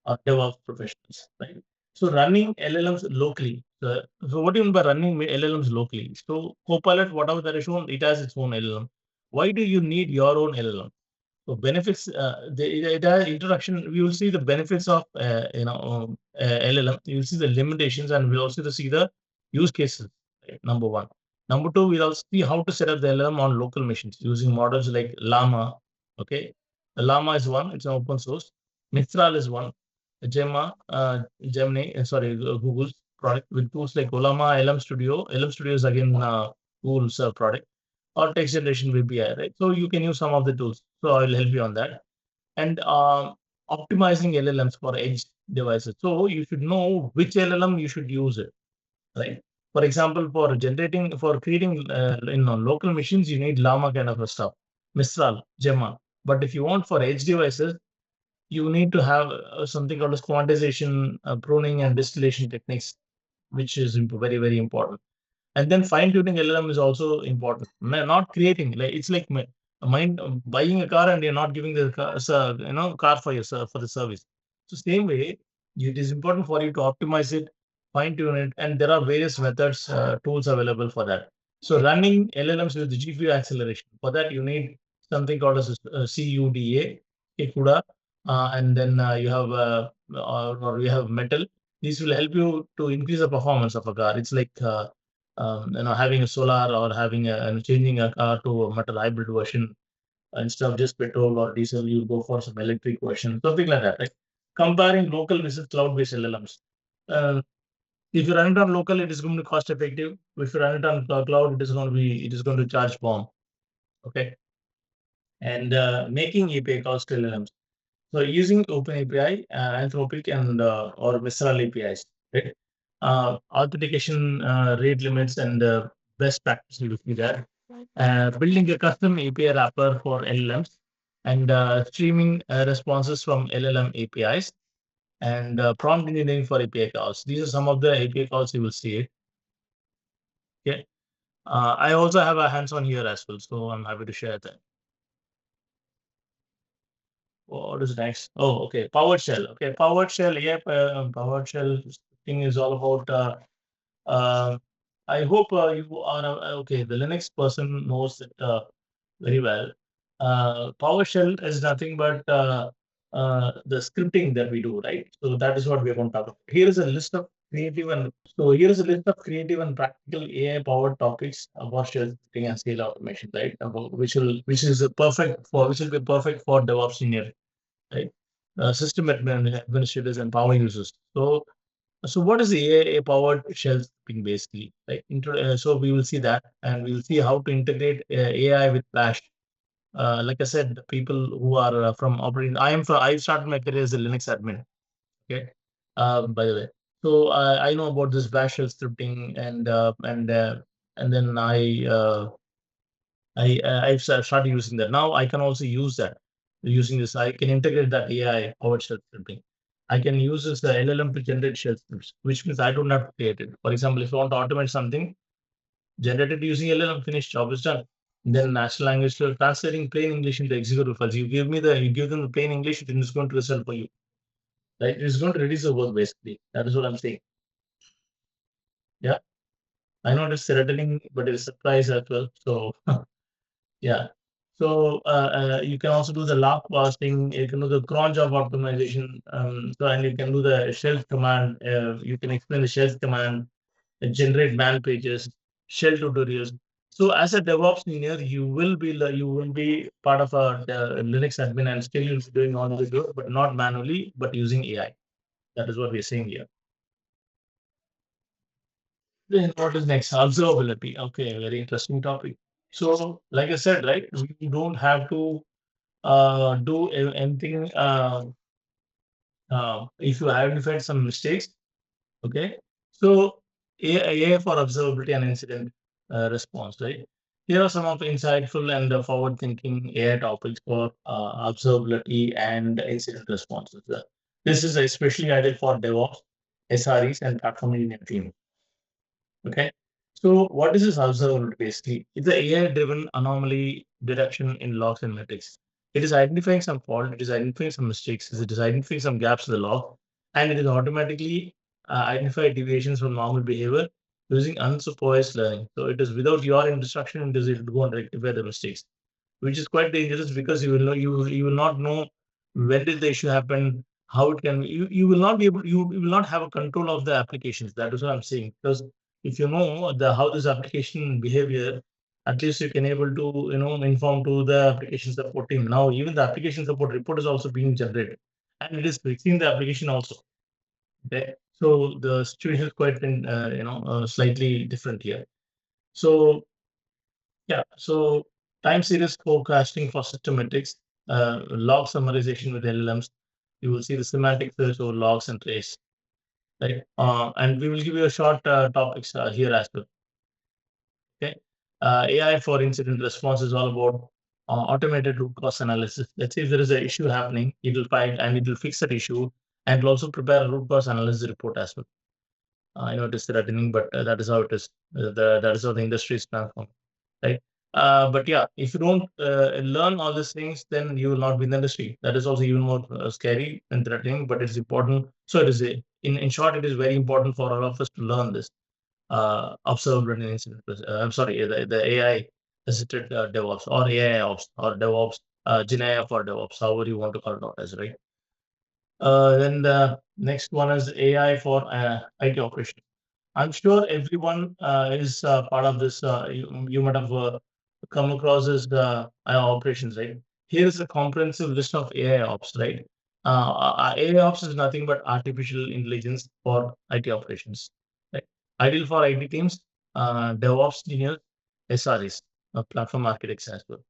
Speaker 1: or DevOps professionals, right? So running LLMs locally. So what do you mean by running LLMs locally? So Copilot, whatever that is shown, it has its own LLM. Why do you need your own LLM? So benefits, the introduction, we will see the benefits of LLM. You will see the limitations, and we'll also see the use cases. Right? Number one. Number two, we'll also see how to set up the LLM on local machines using models like Llama. Okay, the Llama is one; it's an open source. Mistral is one. Gemini, Google's product with tools like Olama, LM Studio. LM Studio is again Google's product, or text generation VBI, right? So you can use some of the tools. So I'll help you on that. And optimizing LLMs for edge devices. So you should know which LLM you should use it, right? For example, for creating local machines, you need Llama kind of a stuff, Mistral, Gemma. But if you want for edge devices, you need to have something called as quantization, pruning, and distillation techniques, which is very, very important. And then fine tuning LLM is also important. Not creating, like it's like mind buying a car and you're not giving the car, car for for the service. So same way, it is important for you to optimize it, fine tune it, and there are various methods, tools available for that. So running LLMs with the GPU acceleration, for that you need something called as CUDA, CUDA, and then you have or you have metal. These will help you to increase the performance of a car. It's like having a solar or having and changing a car to a metal hybrid version instead of just petrol or diesel, you go for some electric version, something like that. Right? Comparing local versus cloud-based LLMs. Uh, if you run it on local, it is going to be cost effective. If you run it on cloud, it is going to charge bomb. Okay, and making API calls to LLMs. So using OpenAPI, Anthropic, and or Mistral APIs, right? Authentication rate limits and best practices will be there. Building a custom API wrapper for LLMs and streaming responses from LLM APIs and prompt engineering for API calls. These are some of the API calls you will see. Okay. I also have a hands-on here as well, so I'm happy to share that. What is next? Oh, okay. PowerShell. Okay, PowerShell. Yeah, PowerShell thing is all about. Uh, I hope you are okay. The Linux person knows it very well. PowerShell is nothing but the scripting that we do, right? So that is what we're going to talk about. Here is a list of creative and practical AI-powered topics about shell scripting and scale automation, right? Which will be perfect for DevOps engineering, right? System administrators and power users. So what is the AI-powered shell scripting basically? Like, so we will see that, and we will see how to integrate AI with Bash. Like I said, the people who are from operating, I started my career as a Linux admin. Okay, by the way, so I know about this Bash shell scripting, and then I've started using that. Now I can also use that. Using this, I can integrate that AI powered shell scripting. I can use this LLM to generate shell scripts, which means I don't have to create it. For example, if I want to automate something, generated using LLM, finished, job is done. Then natural language translating plain English into executable files. You give them the plain English, then it's going to result for you. Right? It's going to reduce the work basically. That is what I'm saying. Yeah. I know it's threatening, but it's a surprise as well. So yeah. So you can also do the log passing. You can do the cron job optimization. And you can do the shell command. You can explain the shell command, generate man pages, shell tutorials. So as a DevOps engineer, you will be part of a Linux admin and still you'll be doing all the work, but not manually, but using AI. That is what we're saying here. Then what is next? Observability. Okay, very interesting topic. So, like I said, right, we don't have to do anything if you identified some mistakes. Okay, so AI for observability and incident response, right? Here are some of the insightful and forward-thinking AI topics for observability and incident responses. This is especially ideal for DevOps, SREs, and platform engineering teams. Okay. So what is this observability basically? It's the AI-driven anomaly detection in logs and metrics. It is identifying some fault, it is identifying some mistakes, it is identifying some gaps in the log, and it is automatically identify deviations from normal behavior using unsupervised learning. So it is without your instruction, it will go and rectify the mistakes. which is quite dangerous because you will not know when did the issue happen, how it can you will not be able you will not have a control of the applications. That is what I'm saying. Because if you know the how this application behavior, at least you can able to inform to the application support team. Now even the application support report is also being generated, and it is fixing the application also. Okay, so the situation is quite slightly different here. So yeah, so time series forecasting for systematics, log summarization with LLMs. You will see the semantic search over logs and trace, right? And we will give you a short topics here as well. Okay, AI for incident response is all about automated root cause analysis. Let's say if there is an issue happening, it will find and it will fix that issue, and will also prepare a root cause analysis report as well. I know it is threatening, but that is how it is. That is how the industry is transformed, right? But yeah, if you don't learn all these things, then you will not be in the industry. That is also even more scary and threatening, but it's important. So it is in short, it is very important for all of us to learn this observability incident. I'm sorry, the AI assisted DevOps or AI ops or DevOps, GenAI for DevOps, however you want to call it out as, right? Then the next one is AI for IT operations. I'm sure everyone is part of this. You might have come across this operations, right? Here is a comprehensive list of AI ops, right? AI ops is nothing but artificial intelligence for IT operations, right? Ideal for IT teams, DevOps engineers, SREs, platform architects as well.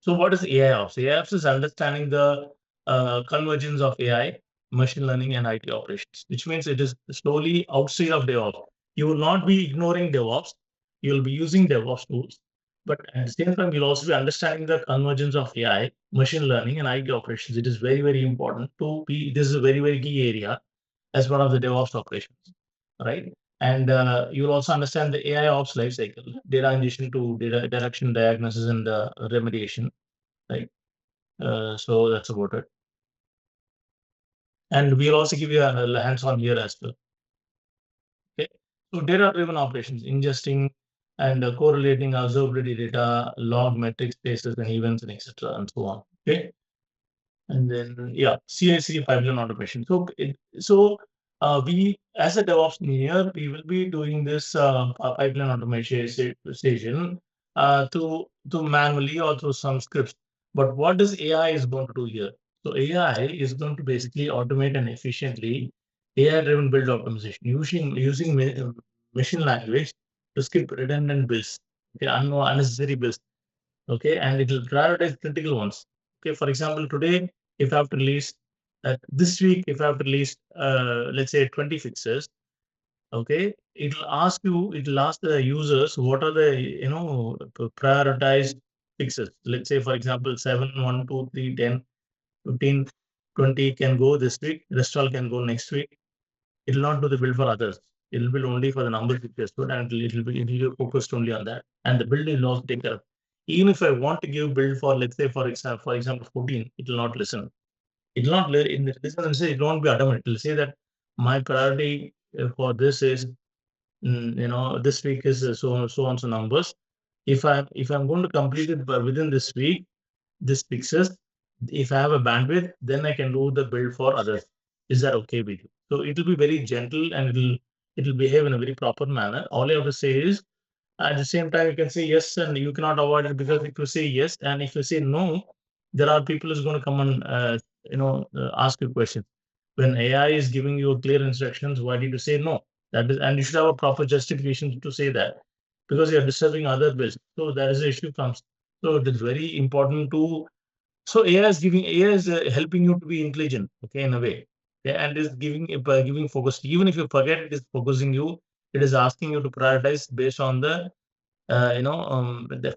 Speaker 1: So what is AIOps? AIOps is understanding the convergence of AI, machine learning, and IT operations, which means it is slowly outside of DevOps. You will not be ignoring DevOps. You will be using DevOps tools. But at the same time, you'll also be understanding the convergence of AI, machine learning, and IT operations. It is very, very important to be, this is a very, very key area as one of the DevOps operations, right? And you'll also understand the AI ops lifecycle, data ingestion to data direction, diagnosis, and remediation, right? So that's about it. And we'll also give you a hands-on here as well. Okay. So data-driven operations, ingesting and correlating observability data, log metrics, spaces, and events, and etc. and so on. Okay. And then yeah, CI/CD pipeline automation. So we as a DevOps engineer, we will be doing this pipeline automation station to manually or through some scripts. But what does AI is going to do here? So AI is going to basically automate and efficiently AI-driven build optimization using machine language to skip redundant builds, okay, unnecessary builds. Okay, and it will prioritize critical ones. Okay, for example, today, if I have to release this week, if I have to release, let's say 20 fixes, okay, it will ask the users what are the, prioritized fixes. Let's say, for example, 7, 1, 2, 3, 10, 15, 20 can go this week, rest all can go next week. It will not do the build for others. It will build only for the numbers which are stored, and it will be focused only on that. And the build will also take care of. Even if I want to give build for, let's say, for example, 14, it will not listen. It will not listen and say it won't be adamant. It will say that my priority for this is, this week is so on so numbers. If I'm going to complete it within this week, this fixes. If I have a bandwidth, then I can do the build for others. Is that okay with you? So it will be very gentle and it will behave in a very proper manner. All you have to say is at the same time you can say yes, and you cannot avoid it because if you say yes and if you say no, there are people who's going to come and ask you questions. When AI is giving you clear instructions, why did you say no? That is, and you should have a proper justification to say that because you're disturbing other bills. So that is the issue comes. So it is very important to so AI is helping you to be intelligent, okay, in a way, okay, and is giving focus. Even if you forget, it is focusing you. It is asking you to prioritize based on the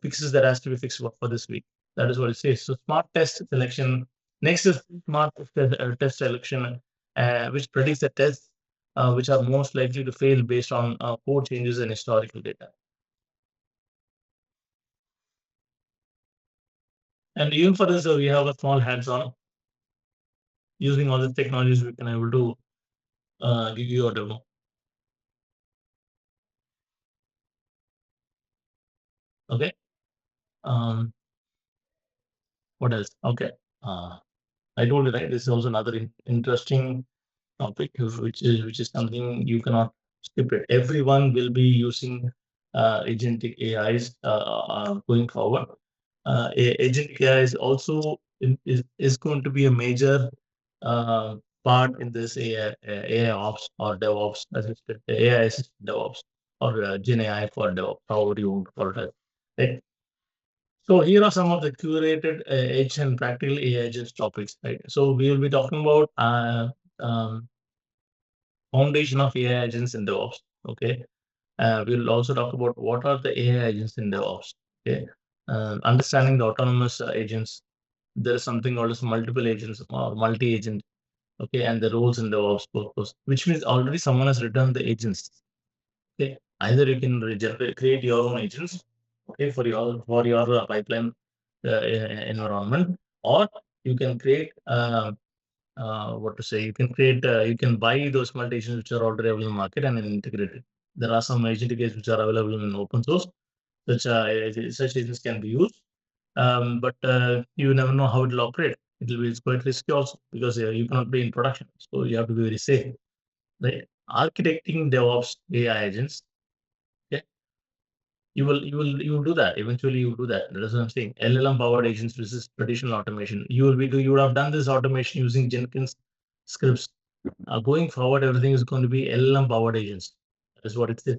Speaker 1: fixes that has to be fixed for this week. That is what it says. So smart test selection. Next is smart test selection, which predicts the tests which are most likely to fail based on code changes and historical data. And even for this, we have a small hands-on using all the technologies we can able to give you a demo. Okay. Um, what else? Okay. Uh, I told you, right? This is also another interesting topic, which is something you cannot skip it. Everyone will be using agentic AIs going forward. Agentic AI is also is going to be a major uh, part in this AI ops or DevOps assisted AI assisted DevOps or Gen AI for DevOps, however you want to call it. Right? So here are some of the curated edge and practical AI agents topics. Right. So we will be talking about um, foundation of AI agents in DevOps. Okay. We'll also talk about what are the AI agents in DevOps. Okay. Understanding the autonomous agents. There is something called as multiple agents or multi-agent. Okay. And the roles in DevOps purpose, which means already someone has written the agents. Okay. Either you can create your own agents. Okay. For your pipeline environment, or you can create what to say, you can buy those multi-agents which are already available in the market and then integrate it. There are some agent kits which are available in open source, such agents can be used. But you never know how it will operate. It's quite risky also because you cannot be in production. So you have to be very safe, right? Architecting DevOps AI agents. Yeah, you will do that. Eventually you will do that. That's what I'm saying. LLM powered agents versus traditional automation. You would have done this automation using Jenkins scripts. Going forward, everything is going to be LLM powered agents. That is what it is.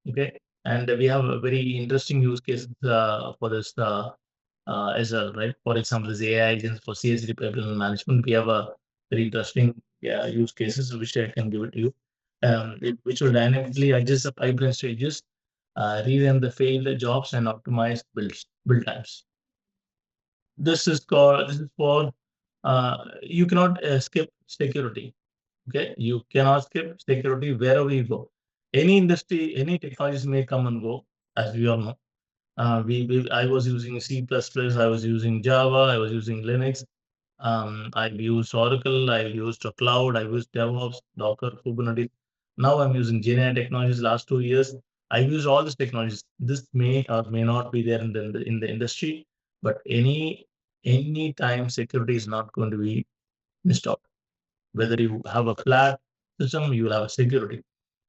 Speaker 1: Okay. And we have a very interesting use case for this as well, right? For example, this AI agents for CSD pipeline management. We have a very interesting use cases which I can give it to you. Which will dynamically adjust the pipeline stages, rerun the failed jobs, and optimize build times. This is for you cannot skip security. Okay, you cannot skip security wherever you go. Any industry, any technologies may come and go, as we all know. I was using C++, I was using Java, I was using Linux. I've used Oracle, I've used a cloud, I've used DevOps, Docker, Kubernetes. Now I'm using GenAI technologies last 2 years. I've used all these technologies. This may or may not be there in the industry, but any time security is not going to be missed out. Whether you have a flat system, you will have a security.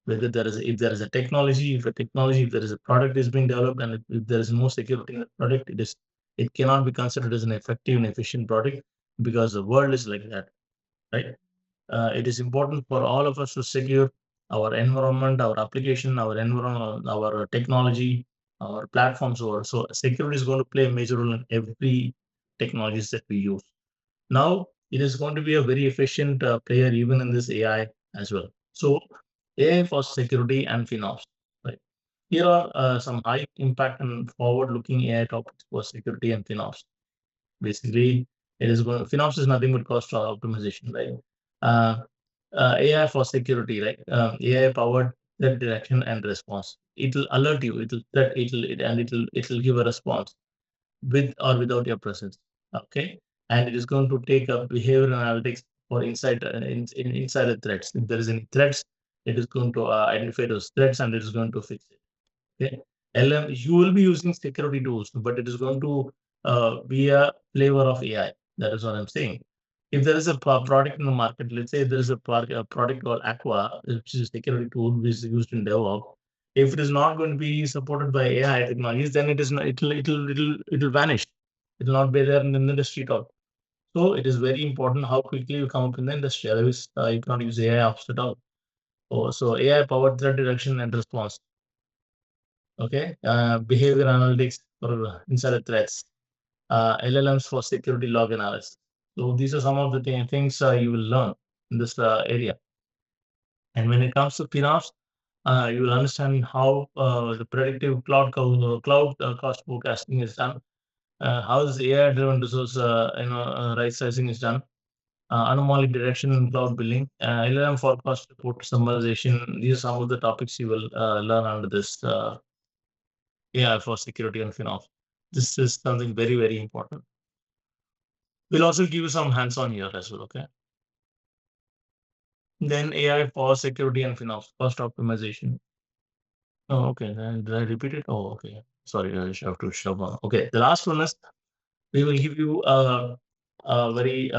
Speaker 1: Whether if there is a technology, if there is a product is being developed, and if there is no security in the product, it cannot be considered as an effective and efficient product because the world is like that, right? It is important for all of us to secure our environment, our application, our environment, our technology, our platforms. So security is going to play a major role in every technologies that we use. Now it is going to be a very efficient player even in this AI as well. So AI for security and FinOps. Right. Here are some high impact and forward-looking AI topics for security and FinOps. Basically, FinOps is nothing but cost optimization, right? Uh, AI for security, right? AI powered threat detection and response. It will alert you. It will give a response with or without your presence. Okay, and it is going to take a behavioral analytics for insider threats. If there is any threats, it is going to identify those threats and it is going to fix it. Okay, LM you will be using security tools, but it is going to be a flavor of AI. That is what I'm saying. If there is a product in the market, let's say there is a product called Aqua, which is a security tool which is used in DevOps. If it is not going to be supported by AI technologies, then it is not, it'll vanish. It will not be there in the industry at all. So it is very important how quickly you come up in the industry. Otherwise, you cannot use AI ops at all. So AI powered threat detection and response. Okay, behavior analytics for insider threats, LLMs for security log analysis. So these are some of the things you will learn in this area. And when it comes to FinOps, you will understand how the predictive cloud cost forecasting is done, how is AI-driven resource right sizing is done, anomaly detection in cloud billing, LLM for cost report summarization. These are some of the topics you will learn under this AI for security and FinOps. This is something very, very important. We'll also give you some hands-on here as well, okay? Then AI for security and FinOps, cost optimization. Oh, okay. Then did I repeat it? Oh, okay. sorry, I have to shove on. Okay, the last one is we will give you a very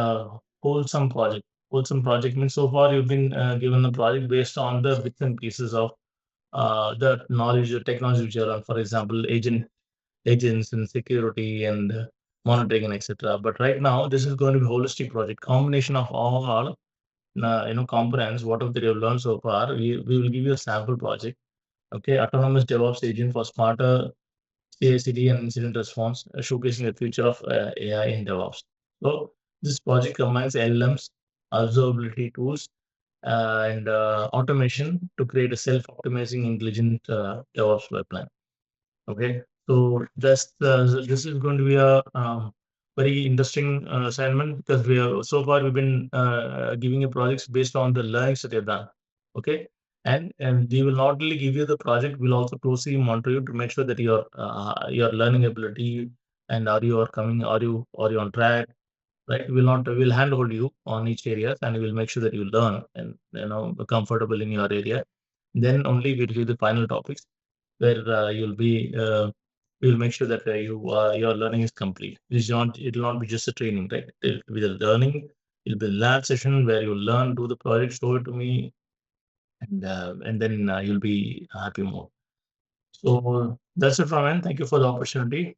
Speaker 1: wholesome project. Wholesome project means so far you've been given a project based on the bits and pieces of the knowledge, the technology which you learn. For example, agents and security and monitoring and etc. But right now, this is going to be holistic project, combination of all components, whatever that you've learned so far. We will give you a sample project. Okay, autonomous DevOps agent for smarter CI/CD and incident response, showcasing the future of AI in DevOps. So this project combines LLMs, observability tools, and automation to create a self-optimizing intelligent DevOps pipeline. Okay, so this is going to be a very interesting assignment because we have so far we've been giving you projects based on the learnings that you've done. Okay, and we will not only give you the project, we'll also closely monitor you to make sure that your learning ability and are you on track, right? We'll handhold you on each area and we'll make sure that you learn and comfortable in your area. Then only we'll give the final topics where we'll make sure that your learning is complete. It'll not be just a training, right? It'll be the learning. It'll be the lab session where you'll learn, do the project, show it to me, and then you'll be happy more. So that's it from me. Thank you for the opportunity.